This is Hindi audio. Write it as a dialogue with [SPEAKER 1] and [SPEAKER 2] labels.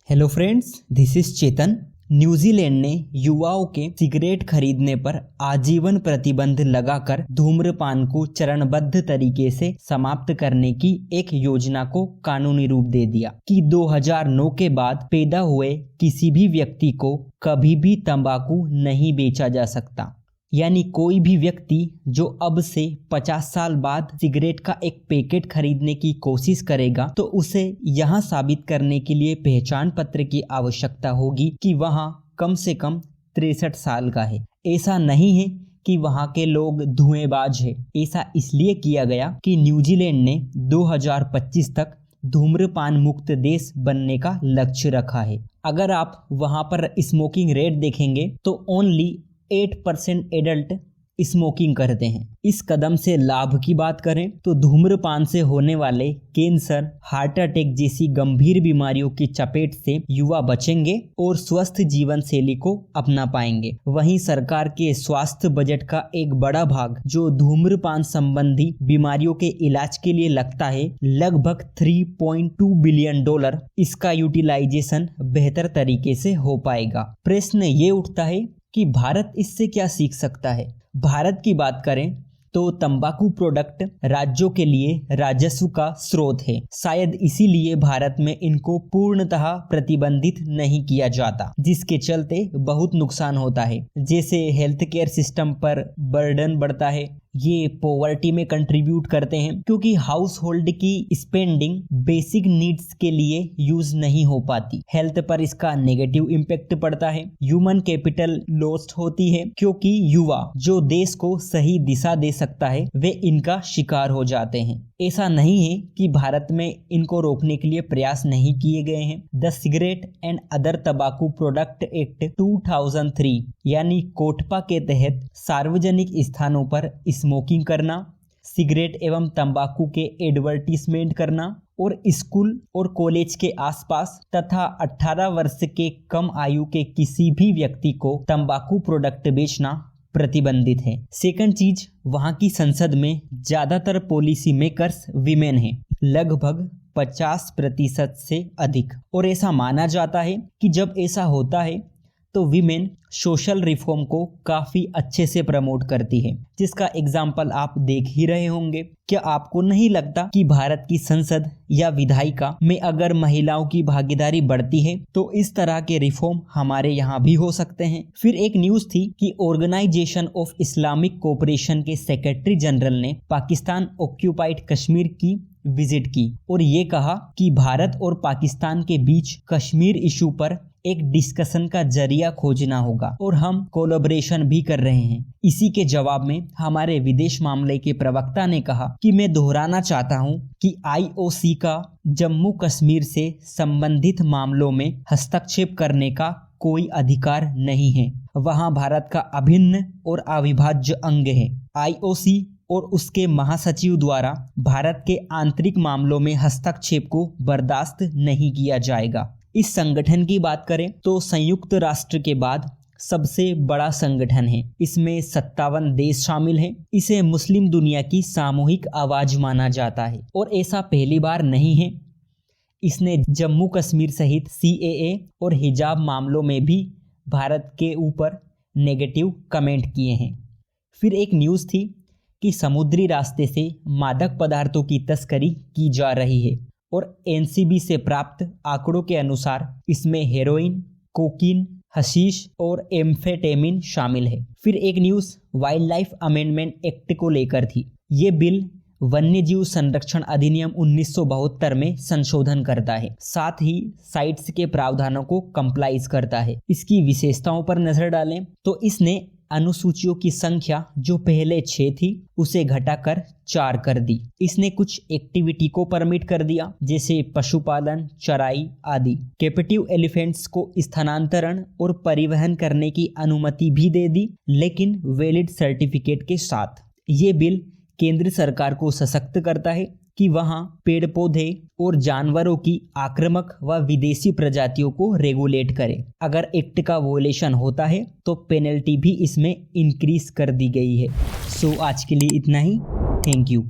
[SPEAKER 1] Hello friends, this is Chetan. New Zealand ने युवाओं के सिगरेट खरीदने पर आजीवन प्रतिबंध लगाकर धूम्रपान को चरणबद्ध तरीके से समाप्त करने की एक योजना को कानूनी रूप दे दिया कि 2009 के बाद पैदा हुए किसी भी व्यक्ति को कभी भी तंबाकू नहीं बेचा जा सकता। यानी कोई भी व्यक्ति जो अब से 50 साल बाद सिगरेट का एक पैकेट खरीदने की कोशिश करेगा तो उसे यहां साबित करने के लिए पहचान पत्र की आवश्यकता होगी कि वहां कम से कम 63 साल का है। ऐसा नहीं है कि वहां के लोग धुएंबाज है। ऐसा इसलिए किया गया कि न्यूजीलैंड ने 2025 तक धूम्रपान मुक्त देश बनने का लक्ष्य रखा है। अगर आप वहां पर स्मोकिंग रेट देखेंगे तो ओनली 8% एडल्ट स्मोकिंग करते हैं। इस कदम से लाभ की बात करें तो धूम्रपान से होने वाले कैंसर, हार्ट अटैक जैसी गंभीर बीमारियों की चपेट से युवा बचेंगे और स्वस्थ जीवन शैली को अपना पाएंगे। वहीं सरकार के स्वास्थ्य बजट का एक बड़ा भाग जो धूम्रपान संबंधी बीमारियों के इलाज के लिए लगता है, लगभग $3.2 बिलियन, इसका यूटिलाइजेशन बेहतर तरीके से हो पाएगा। प्रश्न ये उठता है कि भारत इससे क्या सीख सकता है। भारत की बात करें तो तंबाकू प्रोडक्ट राज्यों के लिए राजस्व का स्रोत है। शायद इसीलिए भारत में इनको पूर्णतः प्रतिबंधित नहीं किया जाता, जिसके चलते बहुत नुकसान होता है। जैसे हेल्थ केयर सिस्टम पर बर्डन बढ़ता है, ये पॉवर्टी में कंट्रीब्यूट करते हैं क्योंकि हाउस होल्ड की स्पेंडिंग बेसिक नीड्स के लिए यूज नहीं हो पाती। हेल्थ पर इसका नेगेटिव इम्पैक्ट पड़ता है। ह्यूमन कैपिटल लॉस्ट होती है क्योंकि युवा जो देश को सही दिशा दे सकता है वे इनका शिकार हो जाते हैं। ऐसा नहीं है कि भारत में इनको रोकने के लिए प्रयास नहीं किए गए हैं। द सिगरेट एंड अदर तंबाकू प्रोडक्ट एक्ट 2003 यानी कोटपा के तहत सार्वजनिक स्थानों पर स्मोकिंग करना, सिगरेट एवं तंबाकू के एडवर्टीजमेंट करना और स्कूल और कॉलेज के आसपास तथा 18 वर्ष के कम आयु के किसी भी व्यक्ति को तंबाकू प्रोडक्ट बेचना प्रतिबंधित है। सेकंड चीज, वहां की संसद में ज्यादातर पॉलिसी मेकर्स विमेन हैं, लगभग 50% से अधिक। और ऐसा माना जाता है कि जब ऐसा होता है तो विमेन सोशल रिफॉर्म को काफी अच्छे से प्रमोट करती है, जिसका एग्जाम्पल आप देख ही रहे होंगे। क्या आपको नहीं लगता कि भारत की संसद या विधायिका में अगर महिलाओं की भागीदारी बढ़ती है तो इस तरह के रिफॉर्म हमारे यहाँ भी हो सकते हैं। फिर एक न्यूज थी कि ऑर्गेनाइजेशन ऑफ इस्लामिक कोऑपरेशन के सेक्रेटरी जनरल ने पाकिस्तान ऑक्यूपाइड कश्मीर की विजिट की और ये कहा कि भारत और पाकिस्तान के बीच कश्मीर इशू पर एक डिस्कशन का जरिया खोजना होगा और हम कोलैबोरेशन भी कर रहे हैं। इसी के जवाब में हमारे विदेश मामले के प्रवक्ता ने कहा कि मैं दोहराना चाहता हूं कि IOC का जम्मू कश्मीर से संबंधित मामलों में हस्तक्षेप करने का कोई अधिकार नहीं है। वहां भारत का अभिन्न और अविभाज्य अंग है। IOC और उसके महासचिव द्वारा भारत के आंतरिक मामलों में हस्तक्षेप को बर्दाश्त नहीं किया जाएगा। इस संगठन की बात करें तो संयुक्त राष्ट्र के बाद सबसे बड़ा संगठन है। इसमें 57 देश शामिल हैं। इसे मुस्लिम दुनिया की सामूहिक आवाज माना जाता है और ऐसा पहली बार नहीं है। इसने जम्मू कश्मीर सहित CAA और हिजाब मामलों में भी भारत के ऊपर नेगेटिव कमेंट किए हैं। फिर एक न्यूज़ थी कि समुद्री रास्ते से मादक पदार्थों की तस्करी की जा रही है और NCB से प्राप्त आंकड़ों के अनुसार इसमें हेरोइन, कोकीन, हशीश और एम्फेटेमिन शामिल है। फिर एक news wild life amendment act को लेकर थी। ये बिल वन्यजीव संरक्षण अधिनियम 1972 में संशोधन करता है, साथ ही साइट्स के प्रावधानों को कंप्लाइज करता है। इसकी विशेषताओं पर नजर डालें तो इसने अनुसूचियों की संख्या जो पहले 6 थी उसे घटाकर 4 कर दी। इसने कुछ एक्टिविटी को परमिट कर दिया जैसे पशुपालन, चराई आदि। कैप्टिव एलिफेंट्स को स्थानांतरण और परिवहन करने की अनुमति भी दे दी, लेकिन वैलिड सर्टिफिकेट के साथ। ये बिल केंद्र सरकार को सशक्त करता है कि वहां पेड़ पौधे और जानवरों की आक्रामक व विदेशी प्रजातियों को रेगुलेट करे। अगर एक्ट का वोलेशन होता है तो पेनल्टी भी इसमें इंक्रीज कर दी गई है। सो आज के लिए इतना ही। Thank you.